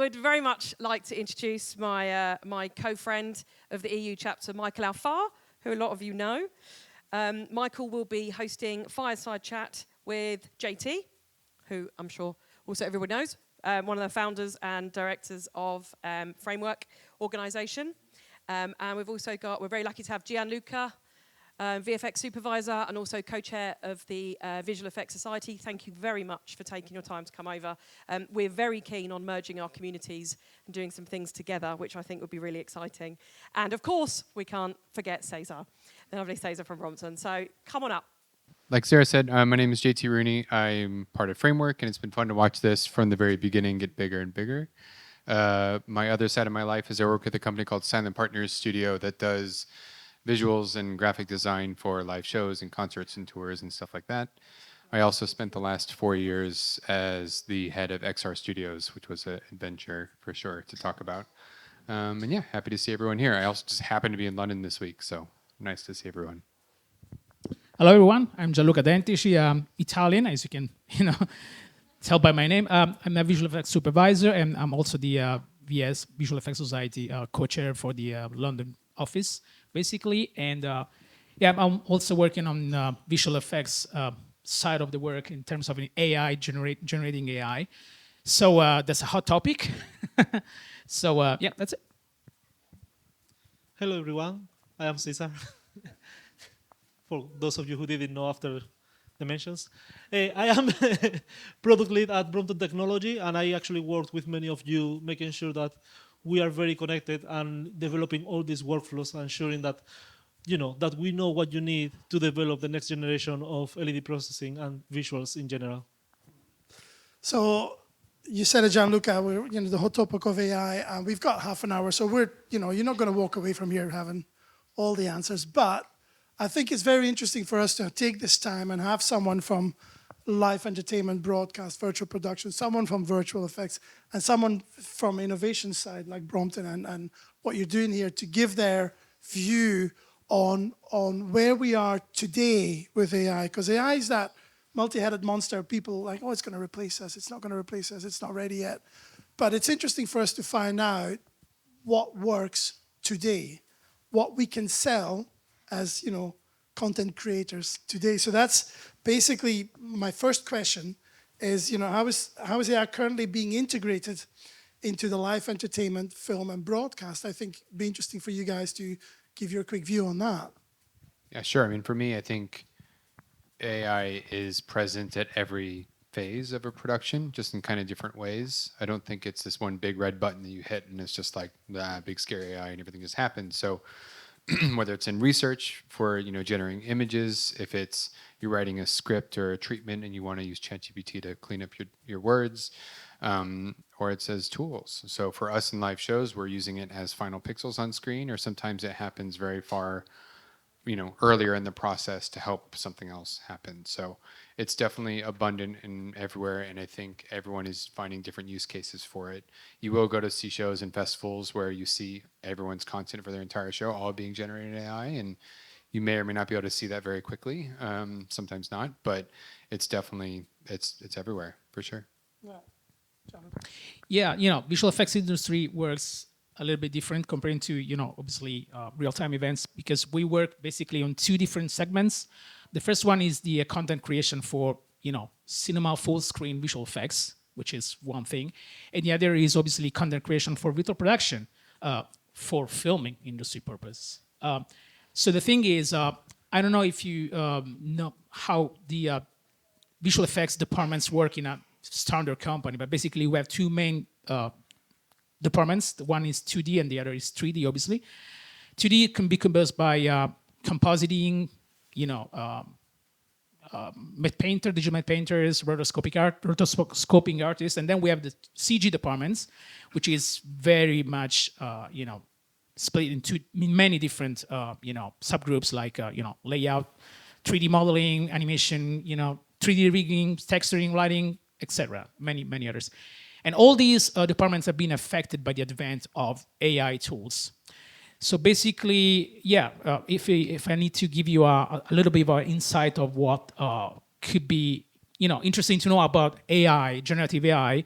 would very much like to introduce my co-friend of the EU chapter, Michael Alfar, who a lot of you know. Michael will be hosting Fireside Chat with JT, who I'm sure also everyone knows, one of the founders and directors of Framework Organization. And we're very lucky to have Gianluca, VFX Supervisor, and also co-chair of the Visual Effects Society. Thank you very much for taking your time to come over. We're very keen on merging our communities and doing some things together, which I think would be really exciting. And of course, we can't forget Cesar, the lovely Cesar from Brompton. So come on up. Like Sarah said, my name is JT Rooney. I'm part of Framework, and it's been fun to watch this from the very beginning get bigger and bigger. My other side of my life is I work with a company called Silent Partners Studio that does visuals and graphic design for live shows and concerts and tours and stuff like that. I also spent the last 4 years as the head of XR Studios, which was an adventure for sure to talk about. And yeah, happy to see everyone here. I also just happened to be in London this week, so nice to see everyone. Hello, everyone. I'm Gianluca Dentici. I'm Italian, as you can tell by my name. I'm a visual effects supervisor, and I'm also the Visual Effects Society co-chair for the London office, basically. And I'm also working on visual effects side of the work in terms of AI, generating AI. So that's a hot topic. So that's it. Hello, everyone. I am Cesar. For those of you who didn't know after the mentions. I am product lead at Brompton Technology, and I actually worked with many of you making sure that we are very connected and developing all these workflows and ensuring that that we know what you need to develop the next generation of LED processing and visuals in general. So you said it, Gianluca, we're the hot topic of AI, and we've got half an hour, so we're you're not going to walk away from here having all the answers, but I think it's very interesting for us to take this time and have someone from live entertainment, broadcast, virtual production, someone from virtual effects, and someone from innovation side like Brompton and what you're doing here to give their view on where we are today with AI. Because AI is that multi-headed monster. People like, oh, it's going to replace us. It's not going to replace us. It's not ready yet. But it's interesting for us to find out what works today, what we can sell as content creators today. So that's basically my first question is, how is AI currently being integrated into the live entertainment, film, and broadcast? I think it'd be interesting for you guys to give your quick view on that. Yeah, sure. I mean, for me, I think AI is present at every phase of a production, just in kind of different ways. I don't think it's this one big red button that you hit and it's just like, big scary AI and everything just happens. So whether it's in research for generating images, if it's you're writing a script or a treatment and you want to use ChatGPT to clean up your words, or it's as tools. So for us in live shows, we're using it as final pixels on screen, or sometimes it happens very far earlier in the process to help something else happen. So it's definitely abundant in everywhere, and I think everyone is finding different use cases for it. You will go to see shows and festivals where you see everyone's content for their entire show all being generated AI, and you may or may not be able to see that very quickly. Sometimes not, but it's definitely it's everywhere for sure. Yeah, visual effects industry works a little bit different compared to, obviously real-time events, because we work basically on two different segments. The first one is the content creation for, cinema full-screen visual effects, which is one thing. And the other is obviously content creation for virtual production for filming industry purpose. So the thing is, I don't know if you know how the visual effects departments work in a standard company, but basically we have two main departments. One is 2D and the other is 3D, obviously. 2D can be composed by compositing, matte painter, digital matte painters, rotoscoping artists, and then we have the CG departments, which is very much, split into many different, subgroups like, layout, 3D modeling, animation, 3D rigging, texturing, lighting, etc. Many others. And all these departments have been affected by the advent of AI tools. So basically, if I need to give you a little bit of an insight of what could be interesting to know about AI, generative AI,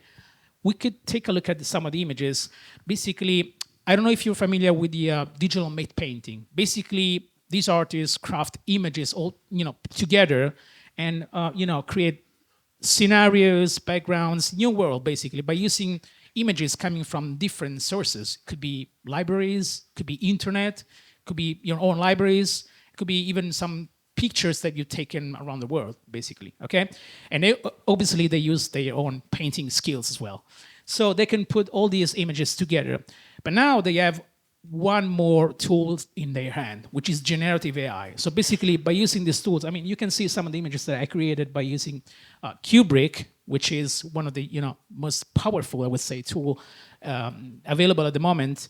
we could take a look at some of the images. Basically, I don't know if you're familiar with the digital matte painting. Basically, these artists craft images all together, and create scenarios, backgrounds, new world basically by using images coming from different sources. Could be libraries, could be internet, could be your own libraries, could be even some pictures that you've taken around the world, basically, okay? And obviously they use their own painting skills as well. So they can put all these images together. But now they have one more tool in their hand, which is generative AI. So basically, by using these tools, I mean, you can see some of the images that I created by using Kubrick, which is one of the most powerful, I would say, tool available at the moment,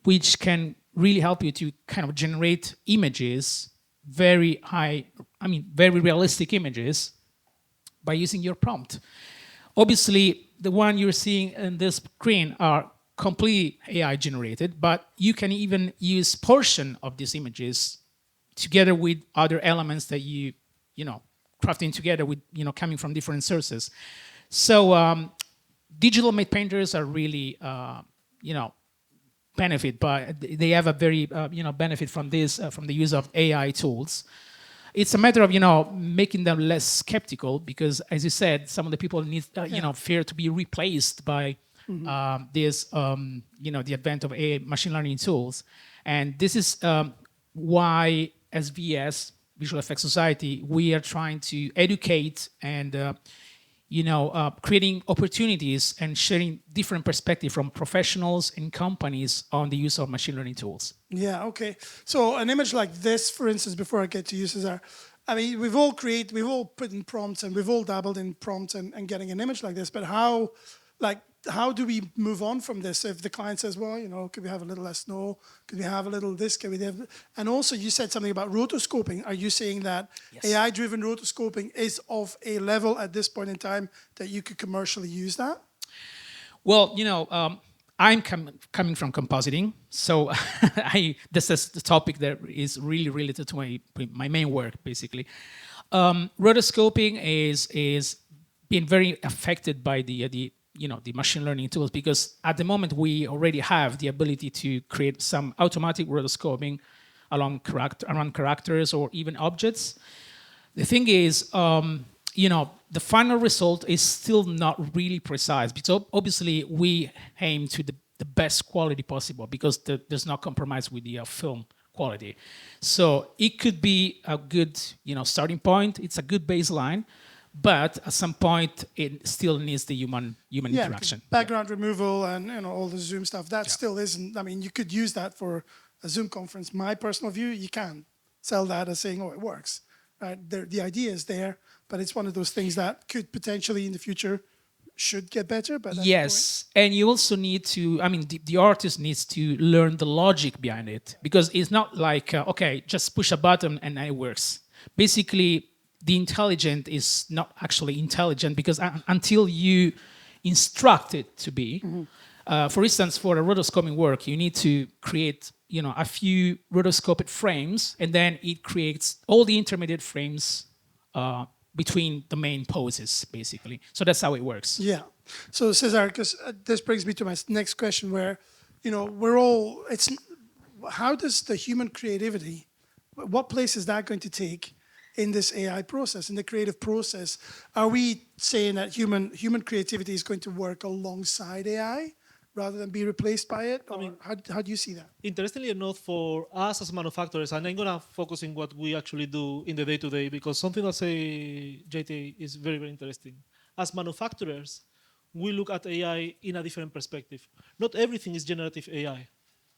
which can really help you to kind of generate images, very realistic images, by using your prompt. Obviously, the one you're seeing in this screen are completely AI generated, but you can even use portion of these images together with other elements that you crafting together with coming from different sources. So digital matte painters are really benefit, but they have a very benefit from this from the use of AI tools. It's a matter of making them less skeptical, because as you said, some of the people need fear to be replaced by this the advent of AI machine learning tools. And this is why as VS, Visual Effects Society, we are trying to educate and creating opportunities and sharing different perspectives from professionals and companies on the use of machine learning tools. Yeah, okay. So an image like this, for instance, before I get to you, Cesar, I mean, we've all put in prompts and we've all dabbled in prompts and getting an image like this, but how do we move on from this? If the client says, well, could we have a little less snow? Could we have a little this? Could we have... And also you said something about rotoscoping. Are you saying that AI-driven rotoscoping is of a level at this point in time that you could commercially use that? Well, I'm coming from compositing, so this is the topic that is really related to my main work, basically. Rotoscoping is being very affected by the machine learning tools, because at the moment we already have the ability to create some automatic rotoscoping around characters or even objects. The thing is, the final result is still not really precise, because obviously we aim to the best quality possible, because there's no compromise with the film quality. So it could be a good starting point. It's a good baseline. But at some point, it still needs the human interaction. Background removal and all the Zoom stuff, that still isn't... I mean, you could use that for a Zoom conference. My personal view, you can sell that as saying, oh, it works. Right? The idea is there, but it's one of those things that could potentially in the future should get better. But yes, and you also need to... I mean, the artist needs to learn the logic behind it, because it's not like, okay, just push a button and it works. Basically, the intelligent is not actually intelligent, because until you instruct it to be, for instance, for a rotoscoping work, you need to create, a few rotoscoped frames, and then it creates all the intermediate frames between the main poses, basically. So that's how it works. Yeah. So Cesar, because this brings me to my next question, where, how does the human creativity, what place is that going to take in this AI process, in the creative process? Are we saying that human creativity is going to work alongside AI rather than be replaced by it? Or how do you see that? Interestingly enough, for us as manufacturers, and I'm going to focus on what we actually do in the day-to-day, because something that say JT is very, very interesting. As manufacturers, we look at AI in a different perspective. Not everything is generative AI.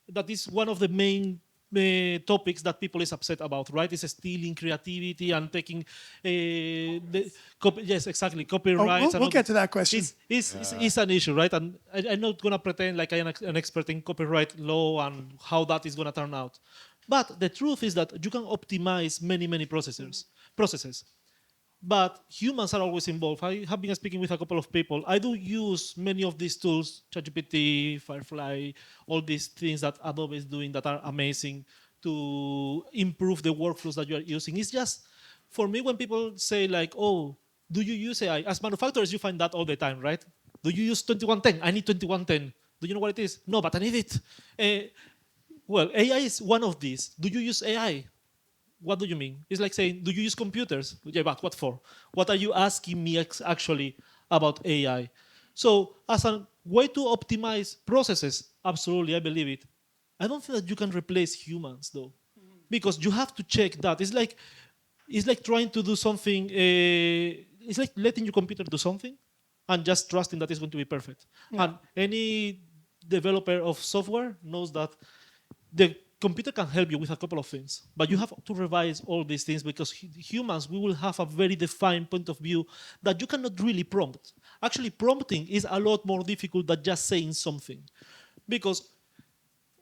That is one of the main topics that people is upset about, right? Is stealing creativity and taking yes, exactly, copyrights. We'll get to that question. It's an issue, right? And I'm not going to pretend like I'm an expert in copyright law and how that is going to turn out. But the truth is that you can optimize many processes. But humans are always involved. I have been speaking with a couple of people. I do use many of these tools, ChatGPT, Firefly, all these things that Adobe is doing that are amazing to improve the workflows that you are using. It's just, for me, when people say like, oh, do you use AI? As manufacturers, you find that all the time, right? Do you use 2110? I need 2110. Do you know what it is? No, but I need it. Well, AI is one of these. Do you use AI? What do you mean? It's like saying, do you use computers? Yeah, but what for? What are you asking me actually about AI? So as a way to optimize processes, absolutely, I believe it. I don't think that you can replace humans, though, because you have to check that. It's like trying to do something. It's like letting your computer do something, and just trusting that it's going to be perfect. Yeah. And any developer of software knows that the computer can help you with a couple of things, but you have to revise all these things because humans, we will have a very defined point of view that you cannot really prompt. Actually, prompting is a lot more difficult than just saying something, because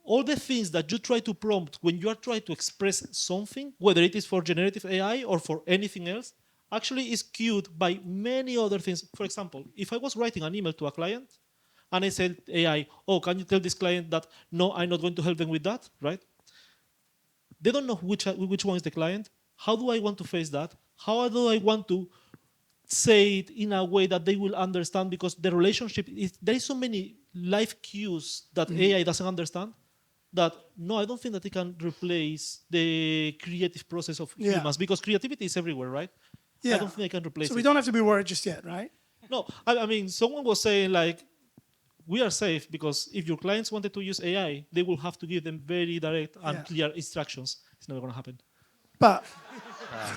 all the things that you try to prompt when you are trying to express something, whether it is for generative AI or for anything else, actually is cued by many other things. For example, if I was writing an email to a client and I said AI, oh, can you tell this client that no, I'm not going to help them with that, right? They don't know which one is the client. How do I want to face that? How do I want to say it in a way that they will understand? Because the relationship is, there is so many life cues that AI doesn't understand that no, I don't think that it can replace the creative process of humans, because creativity is everywhere, right? Yeah. I don't think I can replace it. So we don't have to be worried just yet, right? No, I mean, someone was saying like, we are safe because if your clients wanted to use AI, they will have to give them very direct and clear instructions. It's never going to happen. But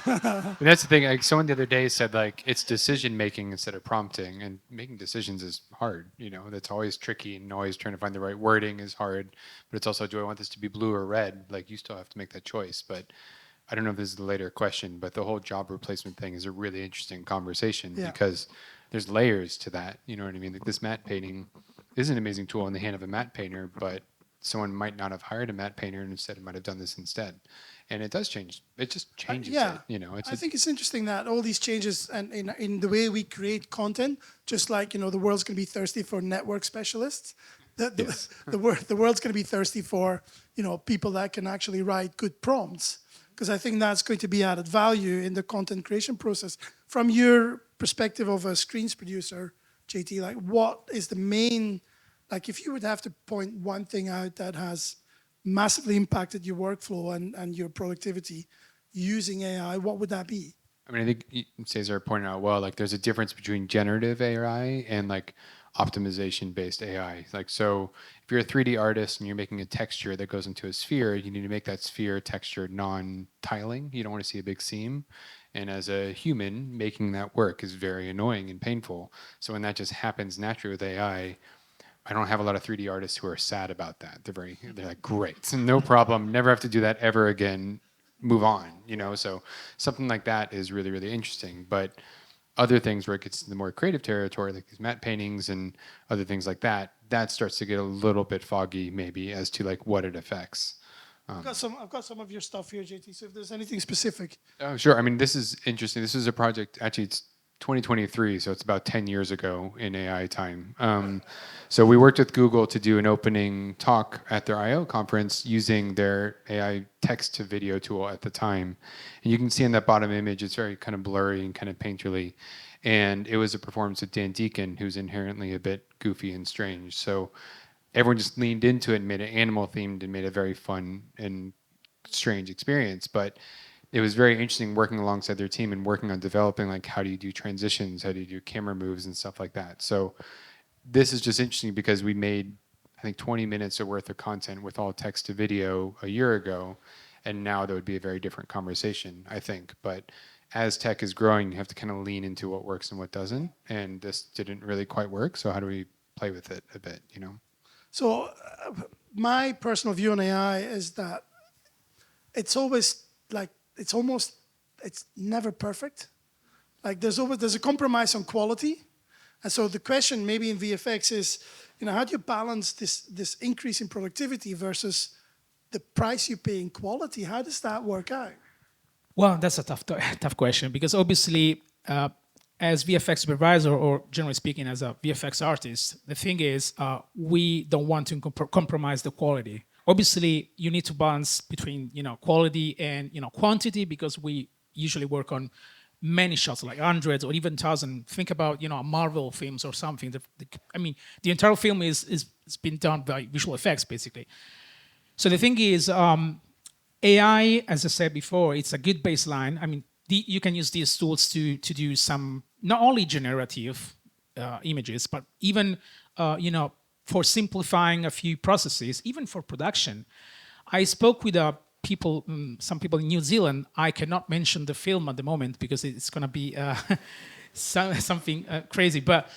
And that's the thing. Like someone the other day said, like it's decision making instead of prompting, and making decisions is hard. You know, that's always tricky, and always trying to find the right wording is hard. But it's also, do I want this to be blue or red? Like you still have to make that choice. But I don't know if this is the later question, but the whole job replacement thing is a really interesting conversation because there's layers to that. You know what I mean? Like this matte painting is an amazing tool in the hand of a matte painter, but someone might not have hired a matte painter and instead might have done this instead. And it does change. It just changes it. You know, I think it's interesting that all these changes and in the way we create content, just like, you know, the world's going to be thirsty for network specialists. The world's going to be thirsty for, you know, people that can actually write good prompts, because I think that's going to be added value in the content creation process. From your perspective of a screens producer, JT, like what is the main, like if you would have to point one thing out that has massively impacted your workflow and your productivity using AI, what would that be? I mean, I think Cesar pointed out well, like there's a difference between generative AI and like optimization-based AI. Like, so if you're a 3D artist and you're making a texture that goes into a sphere, you need to make that sphere texture non-tiling. You don't want to see a big seam. And as a human, making that work is very annoying and painful. So when that just happens naturally with AI, I don't have a lot of 3D artists who are sad about that. They're like, great, no problem, never have to do that ever again, move on, you know? So something like that is really, really interesting. But other things where it gets to the more creative territory, like these matte paintings and other things like that, that starts to get a little bit foggy maybe as to like what it affects. I've got some of your stuff here, JT, so if there's anything specific. Oh, sure. I mean, this is interesting. This is a project, actually it's 2023, so it's about 10 years ago in AI time. So we worked with Google to do an opening talk at their I/O conference using their AI text-to-video tool at the time. And you can see in that bottom image, it's very kind of blurry and kind of painterly. And it was a performance of Dan Deacon, who's inherently a bit goofy and strange. So everyone just leaned into it and made it animal-themed and made it very fun and strange experience. But it was very interesting working alongside their team and working on developing like how do you do transitions, how do you do camera moves and stuff like that. So this is just interesting because we made, I think, 20 minutes worth of content with all text to video a year ago, and now there would be a very different conversation, I think. But as tech is growing, you have to kind of lean into what works and what doesn't, and this didn't really quite work, so how do we play with it a bit, you know? So my personal view on AI is that it's always like, it's never perfect. Like there's a compromise on quality. And so the question maybe in VFX is, you know, how do you balance this increase in productivity versus the price you pay in quality? How does that work out? Well, that's a tough question, because obviously as VFX supervisor, or generally speaking as a VFX artist, the thing is we don't want to compromise the quality. Obviously, you need to balance between, you know, quality and, you know, quantity, because we usually work on many shots, like hundreds or even thousands. Think about Marvel films or something. The entire film is been done by visual effects basically. So the thing is, AI, as I said before, it's a good baseline. You can use these tools to do some not only generative images, but even for simplifying a few processes, even for production. I spoke with some people in New Zealand. I cannot mention the film at the moment because it's going to be something crazy. But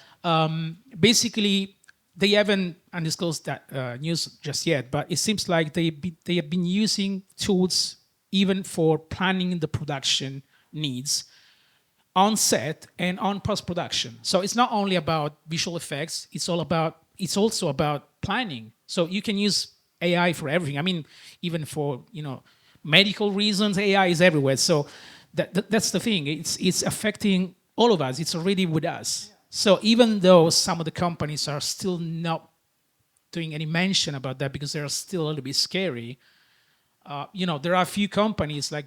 basically, they haven't undisclosed that news just yet. But it seems like they have been using tools even for planning the production needs on set and on post-production. So it's not only about visual effects. It's also about planning. So you can use AI for everything. Even for medical reasons, AI is everywhere. So that's the thing. It's affecting all of us. It's already with us. Yeah. So even though some of the companies are still not doing any mention about that because they're still a little bit scary, there are a few companies like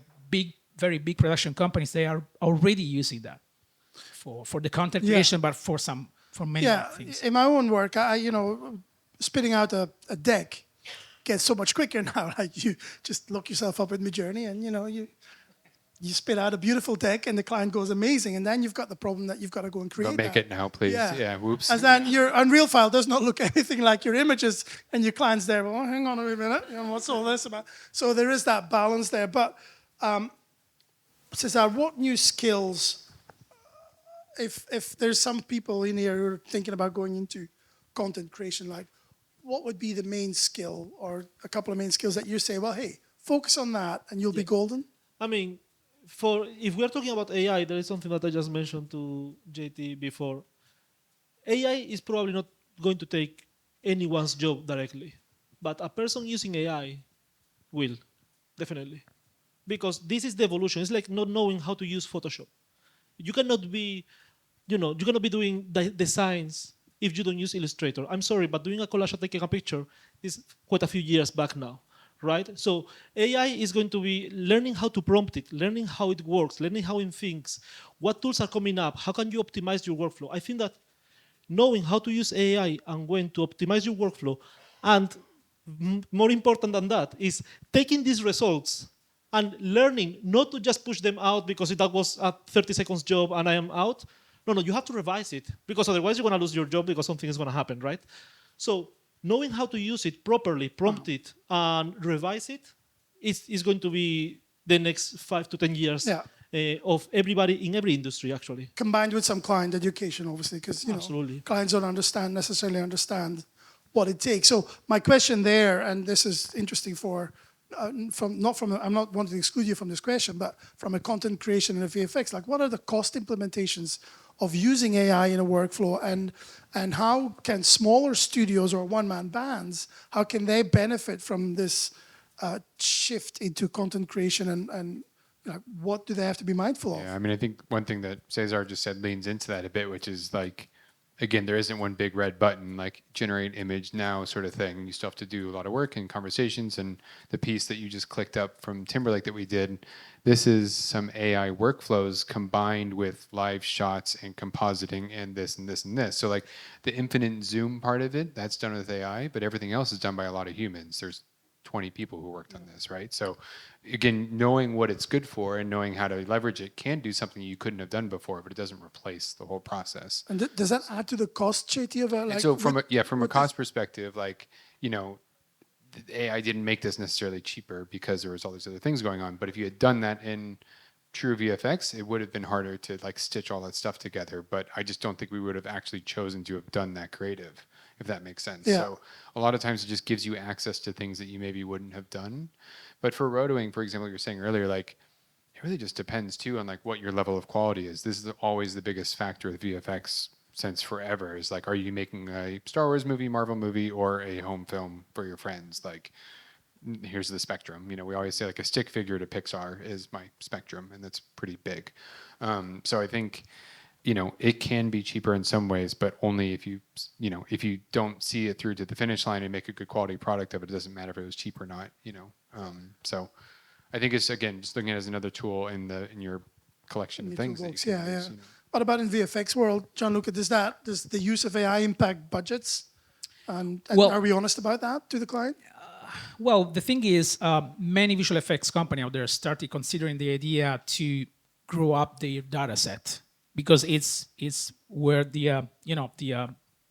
very big production companies. They are already using that for the content creation, but for many things. In my own work, spitting out a deck gets so much quicker now. Like you just look yourself up in Midjourney and you spit out a beautiful deck and the client goes amazing, and then you've got the problem that you've got to go and create Don't make it now, please. Yeah, whoops. And then your Unreal file does not look anything like your images, and your client's there, well, hang on a minute, what's all this about? So there is that balance there. But Cesar, what new skills, if there's some people in here who are thinking about going into content creation, like what would be the main skill or a couple of main skills that you say, well, hey, focus on that and you'll be golden? If we're talking about AI, there is something that I just mentioned to JT before. AI is probably not going to take anyone's job directly, but a person using AI will, definitely. Because this is the evolution. It's like not knowing how to use Photoshop. You cannot be, you cannot be doing designs if you don't use Illustrator. I'm sorry, but doing a collage or taking a picture is quite a few years back now, right? So AI is going to be learning how to prompt it, learning how it works, learning how it thinks, what tools are coming up, how can you optimize your workflow. I think that knowing how to use AI and when to optimize your workflow, and more important than that, is taking these results and learning not to just push them out because that was a 30 seconds job and I am out. No, you have to revise it because otherwise you're going to lose your job because something is going to happen, right? So knowing how to use it properly, prompt it, and revise it is going to be the next 5 to 10 years of everybody in every industry, actually. Combined with some client education, obviously, because clients don't necessarily understand what it takes. So my question there, and this is interesting I'm not wanting to exclude you from this question, but from a content creation and a VFX, like what are the cost implementations of using AI in a workflow, and how can smaller studios or one-man bands, how can they benefit from this shift into content creation, and what do they have to be mindful of? Yeah, I think one thing that Cesar just said leans into that a bit, which is like, again, there isn't one big red button like generate image now sort of thing. You still have to do a lot of work and conversations, and the piece that you just clicked up from Timberlake that we did, this is some AI workflows combined with live shots and compositing and this and this and this. So like the infinite zoom part of it, that's done with AI, but everything else is done by a lot of humans. There's 20 people who worked on this, right? So again, knowing what it's good for and knowing how to leverage it can do something you couldn't have done before, but it doesn't replace the whole process. And does that add to the cost, JT, of it? So from a cost perspective, like, AI didn't make this necessarily cheaper because there was all these other things going on. But if you had done that in true VFX, it would have been harder to like stitch all that stuff together. But I just don't think we would have actually chosen to have done that creative, if that makes sense. Yeah. So a lot of times it just gives you access to things that you maybe wouldn't have done. But for rotoing, for example, you were saying earlier, like it really just depends too on like what your level of quality is. This is always the biggest factor with VFX since forever, is like, are you making a Star Wars movie, Marvel movie, or a home film for your friends? Like, here's the spectrum. We always say like a stick figure to Pixar is my spectrum, and that's pretty big. So I think, it can be cheaper in some ways, but only if if you don't see it through to the finish line and make a good quality product of it. It doesn't matter if it was cheap or not. So I think it's, again, just looking at it as another tool in your collection of in things that you toolbox. can Yeah, use. yeah. You know. What about in VFX world, Gianluca? Does the use of AI impact budgets? And Well- are we honest about that to the client? Well, the thing is, many visual effects company out there started considering the idea to grow up their data set because it's where the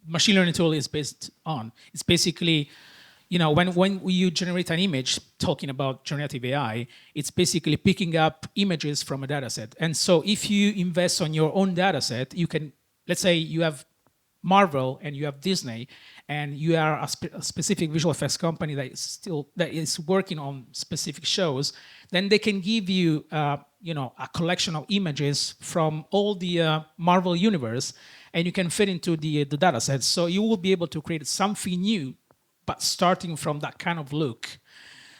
machine learning tool is based on. It's basically, when you generate an image, talking about generative AI, it's basically picking up images from a data set. And so if you invest on your own data set, you can, let's say you have Marvel and you have Disney, and you are a specific visual effects company that is working on specific shows, then they can give you a collection of images from all the Marvel universe, and you can fit into the data set. So you will be able to create something new, but starting from that kind of look.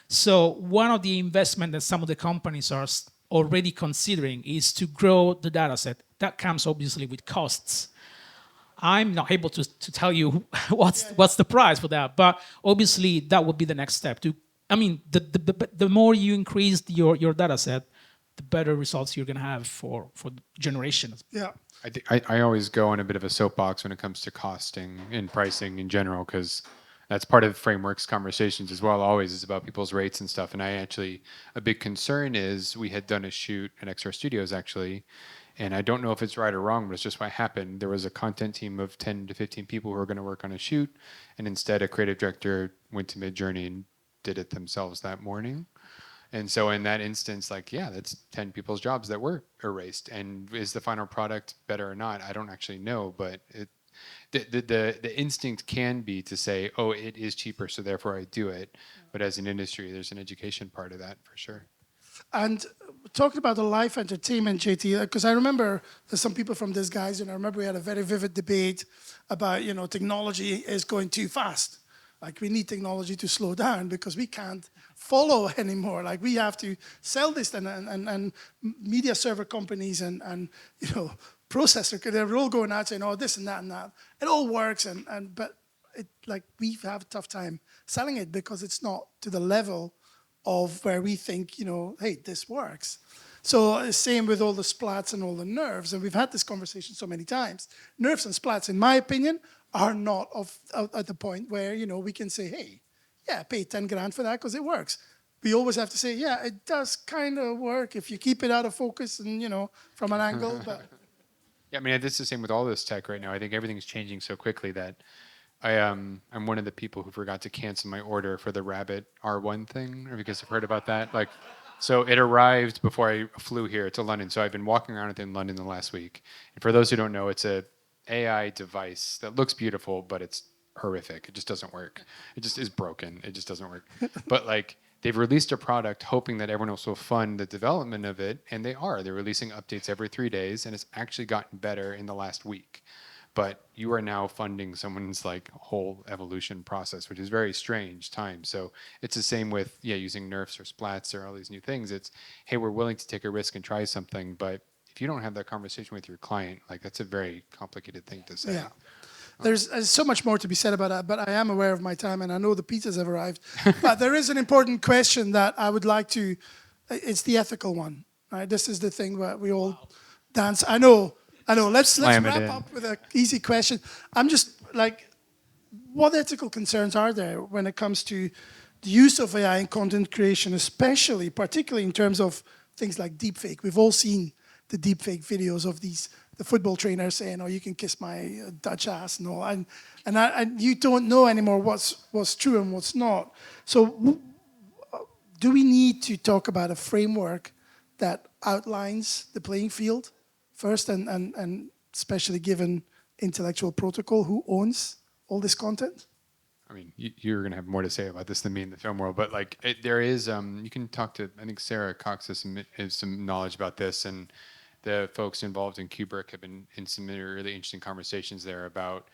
So one of the investment that some of the companies are already considering is to grow the data set. That comes obviously with costs. I'm not able to tell you what's the price for that, but obviously that would be the next step. The more you increase your data set, the better results you're going to have for generations. Yeah. I always go on a bit of a soapbox when it comes to costing and pricing in general, because that's part of frameworks conversations as well. Always is about people's rates and stuff. And a big concern is we had done a shoot at XR Studios actually, and I don't know if it's right or wrong, but it's just what happened. There was a content team of 10 to 15 people who were going to work on a shoot, and instead a creative director went to Midjourney and did it themselves that morning. And so in that instance, that's 10 people's jobs that were erased. And is the final product better or not? I don't actually know, but the instinct can be to say, oh, it is cheaper, so therefore I do it. But as an industry, there's an education part of that for sure. And talking about the live entertainment, JT, because I remember there's some people from these guys, and I remember we had a very vivid debate about, technology is going too fast. Like, we need technology to slow down because we can't follow anymore. Like, we have to sell this, and media server companies and processor, they're all going out saying, oh, this and that and that. It all works, but we have a tough time selling it because it's not to the level of where we think, hey, this works. So same with all the splats and all the nerves, and we've had this conversation so many times. Nerves and splats, in my opinion, are not at the point where, we can say, hey, yeah, pay 10 grand for that because it works. We always have to say, yeah, it does kind of work if you keep it out of focus and, from an angle. But Yeah, I mean, it's the same with all this tech right now. I think everything's changing so quickly that I'm one of the people who forgot to cancel my order for the Rabbit R1 thing. Or because I've heard about that. So it arrived before I flew here to London. So I've been walking around in London the last week. And for those who don't know, it's a AI device that looks beautiful, but it's horrific. It just doesn't work. It just is broken. It just doesn't work. But they've released a product hoping that everyone else will fund the development of it, and they are. They're releasing updates every 3 days, and it's actually gotten better in the last week. But you are now funding someone's whole evolution process, which is very strange time. So it's the same with using nerfs or splats or all these new things. It's, hey, we're willing to take a risk and try something, but if you don't have that conversation with your client, that's a very complicated thing to say. yeah. There's so much more to be said about that, but I am aware of my time, and I know the pizzas have arrived. But there is an important question that I would like to, it's the ethical one, right? This is the thing where we all dance. I know. Let's Slam it wrap in. up with an easy question. I'm just what ethical concerns are there when it comes to the use of AI in content creation, particularly in terms of things like deepfake? We've all seen the deepfake videos of the football trainer saying, "Oh, you can kiss my Dutch ass," and you don't know anymore what's true and what's not. So, do we need to talk about a framework that outlines the playing field first, and especially given intellectual protocol, who owns all this content? I mean, you're going to have more to say about this than me in the film world, but there is, you can talk to, I think Sarah Cox has some knowledge about this, and the folks involved in Kubrick have been in some really interesting conversations there about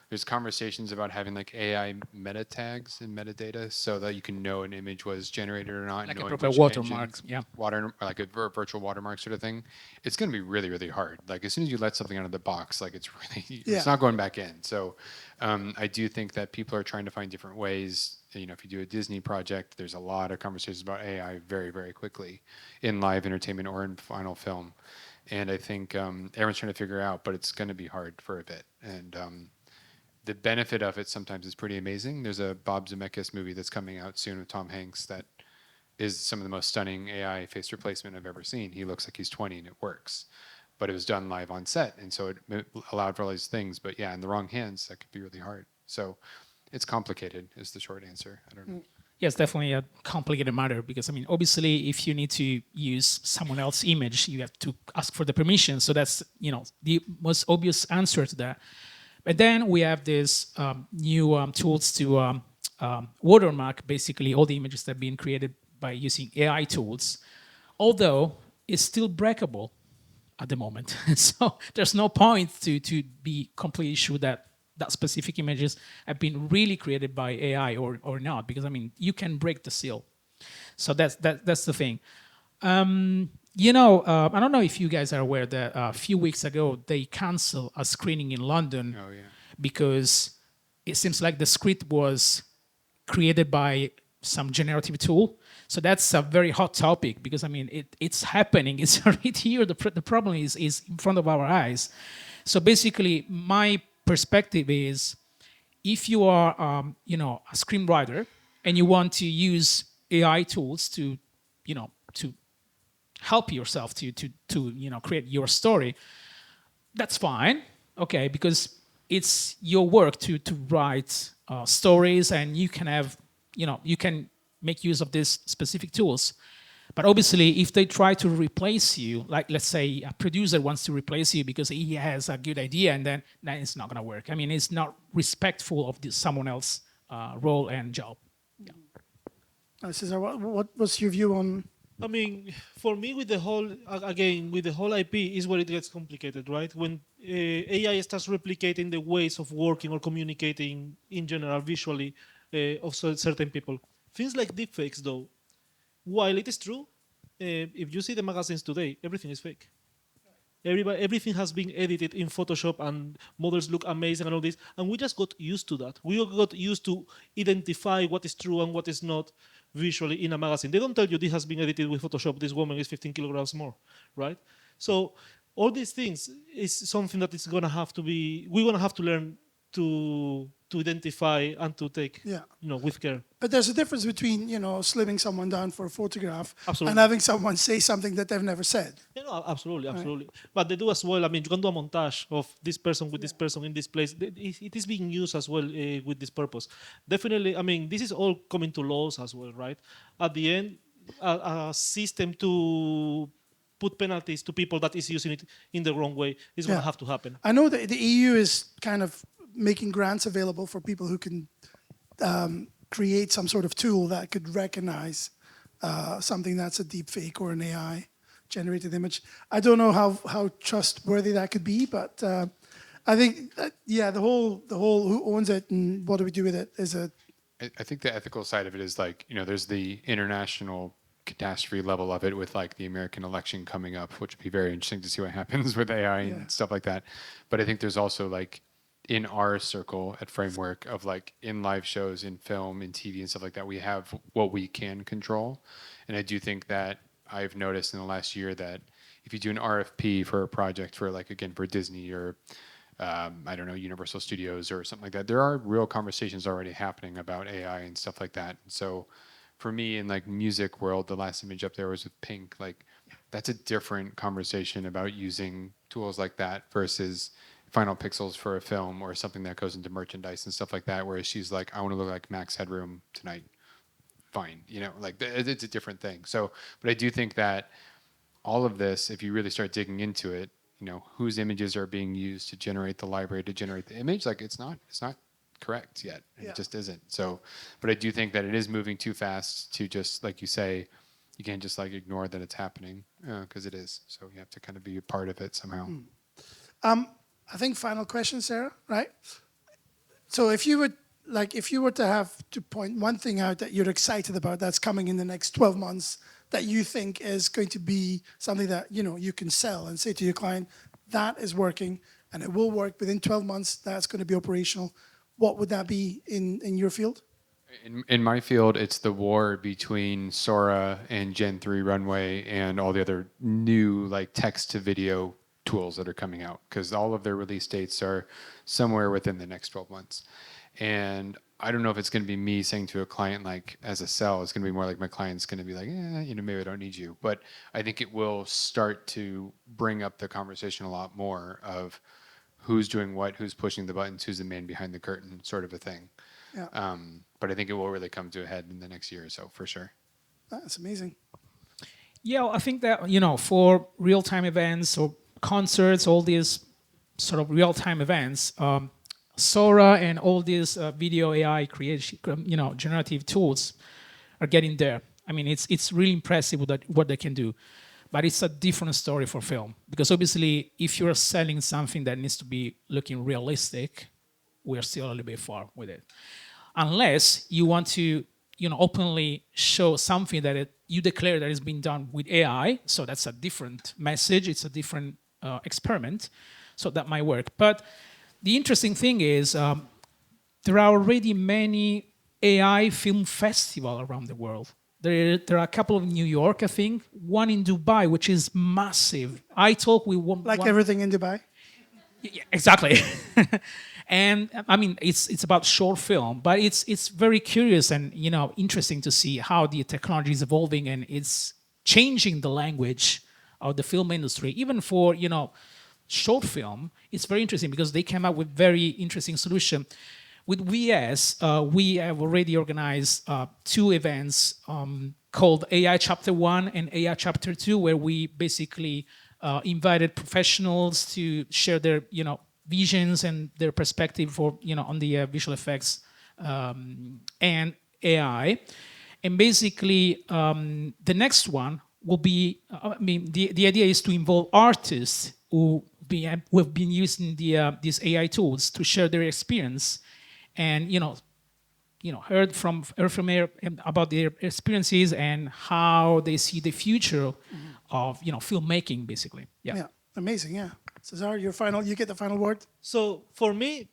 there's conversations about having like AI meta tags and metadata so that you can know an image was generated or not. Like a knowing proper which watermark, engine- yeah. Water, like a virtual watermark sort of thing. It's going to be really, really hard. Like as soon as you let something out of the box, like it's really, Yeah. it's not going back in. So I do think that people are trying to find different ways. You know, if you do a Disney project, there's a lot of conversations about AI very, very quickly in live entertainment or in final film. And I think everyone's trying to figure out, but it's going to be hard for a bit. And the benefit of it sometimes is pretty amazing. There's a Bob Zemeckis movie that's coming out soon with Tom Hanks that is some of the most stunning AI face replacement I've ever seen. He looks like he's 20 and it works. But it was done live on set, and so it allowed for all these things. But yeah, in the wrong hands, that could be really hard. So it's complicated, is the short answer. I don't know. Yes, definitely a complicated matter because I mean, obviously, if you need to use someone else's image, you have to ask for the permission. So that's the most obvious answer to that. But then we have these new tools to watermark basically all the images that have been created by using AI tools, although it's still breakable at the moment. So there's no point to be completely sure that specific images have been really created by AI or not, because I mean you can break the seal. So that's the thing. I don't know if you guys are aware that a few weeks ago they canceled a screening in London Oh, yeah. because it seems like the script was created by some generative tool. So that's a very hot topic because I mean it's happening. It's right here. The problem is in front of our eyes. So basically, my perspective is, if you are a screenwriter and you want to use AI tools to to help yourself to create your story, that's fine, okay, because it's your work to write stories, and you can have you can make use of these specific tools. But obviously, if they try to replace you, like let's say a producer wants to replace you because he has a good idea, and then it's not going to work. I mean, it's not respectful of someone else's role and job. Cesar, what's your view on? I mean, for me, with the whole with the whole IP is where it gets complicated, right? When AI starts replicating the ways of working or communicating in general visually of certain people. Things like deepfakes, though, while it is true, if you see the magazines today, everything is fake. Everything has been edited in Photoshop, and models look amazing and all this, and we just got used to that. We all got used to identify what is true and what is not visually in a magazine. They don't tell you this has been edited with Photoshop. This woman is 15 kilograms more, right? So all these things is something that is gonna have to be. We're gonna have to learn to identify and to take, with care. But there's a difference between slimming someone down for a photograph Absolutely. and having someone say something that they've never said. Absolutely. But they do as well. I mean, you can do a montage of this person with this person in this place. It is being used as well with this purpose. Definitely. I mean, this is all coming to laws as well, right? At the end, a system to put penalties to people that is using it in the wrong way is going to have to happen. I know that the EU is kind of making grants available for people who can create some sort of tool that could recognize something that's a deep fake or an AI generated image. I don't know how trustworthy that could be, but I think the whole who owns it and what do we do with it is a. I think the ethical side of it is like, there's the international catastrophe level of it with like the American election coming up, which would be very interesting to see what happens with AI and stuff like that. But I think there's also like in our circle at Framework of like in live shows, in film, in TV and stuff like that, we have what we can control. And I do think that I've noticed in the last year that if you do an RFP for a project for like, again, for Disney or I don't know, Universal Studios or something like that, there are real conversations already happening about AI and stuff like that. And so for me in like music world, the last image up there was with Pink. Like that's a different conversation about using tools like that versus final pixels for a film or something that goes into merchandise and stuff like that. Whereas she's like, I want to look like Max Headroom tonight. Fine. Like it's a different thing. So, but I do think that all of this, if you really start digging into it, whose images are being used to generate the library, to generate the image, like it's not correct yet. It just isn't. So, but I do think that it is moving too fast to just, like you say, you can't just like ignore that it's happening because it is. So you have to kind of be a part of it somehow. I think final question, Sarah, right? So if you were to have to point one thing out that you're excited about that's coming in the next 12 months that you think is going to be something that you can sell and say to your client, that is working and it will work within 12 months, that's going to be operational, what would that be in your field? In my field, it's the war between Sora and Gen 3 Runway and all the other new like text to video tools that are coming out, because all of their release dates are somewhere within the next 12 months. And I don't know if it's going to be me saying to a client, like as a sell, it's going to be more like my client's going to be like, maybe I don't need you. But I think it will start to bring up the conversation a lot more of who's doing what, who's pushing the buttons, who's the man behind the curtain, sort of a thing. Yeah. But I think it will really come to a head in the next year or so, for sure. That's amazing. Yeah, I think that, for real-time events or concerts, all these sort of real-time events, Sora and all these video AI creation, generative tools are getting there. I mean, it's really impressive what they can do. But it's a different story for film. Because obviously, if you're selling something that needs to be looking realistic, we're still a little bit far with it. Unless you want to openly show something that you declare that is being done with AI, so that's a different message, it's a different experiment, so that might work. But the interesting thing is there are already many AI film festivals around the world. There are a couple in New York, I think, one in Dubai, which is massive. I talk with one... Like everything in Dubai? Yeah, exactly. And I mean, it's about short film, but it's very curious and interesting to see how the technology is evolving and it's changing the language of the film industry. Even for short film, it's very interesting because they came up with very interesting solution. With VS, we have already organized 2 events called AI Chapter 1 and AI Chapter 2, where we basically invited professionals to share their visions and their perspective for on the visual effects and AI. And basically, the next one will be, the idea is to involve artists who have been using these AI tools to share their experience and heard from about their experiences and how they see the future of filmmaking, basically. Yeah, amazing. Yeah, Cesar, you get the final word. So for me,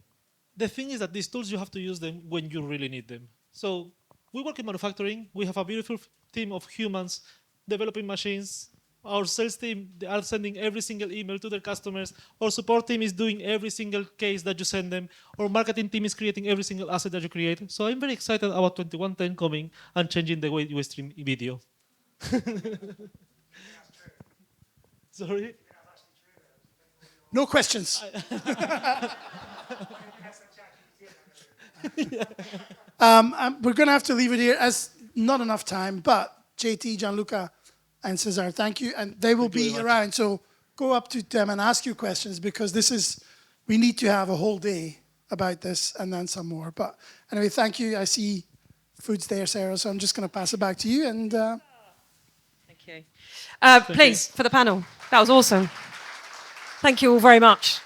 the thing is that these tools, you have to use them when you really need them. So we work in manufacturing. We have a beautiful team of humans developing machines. Our sales team, they are sending every single email to their customers. Our support team is doing every single case that you send them. Our marketing team is creating every single asset that you create. So I'm very excited about 2110 coming and changing the way you stream video. Sorry? No questions. We're going to have to leave it here as not enough time, but JT, Gianluca, and Cesar, thank you. And they will be around, so go up to them and ask your questions because we need to have a whole day about this and then some more. But anyway, thank you. I see food's there, Sarah, so I'm just going to pass it back to you. And Thank you. Please, for the panel. That was awesome. Thank you all very much.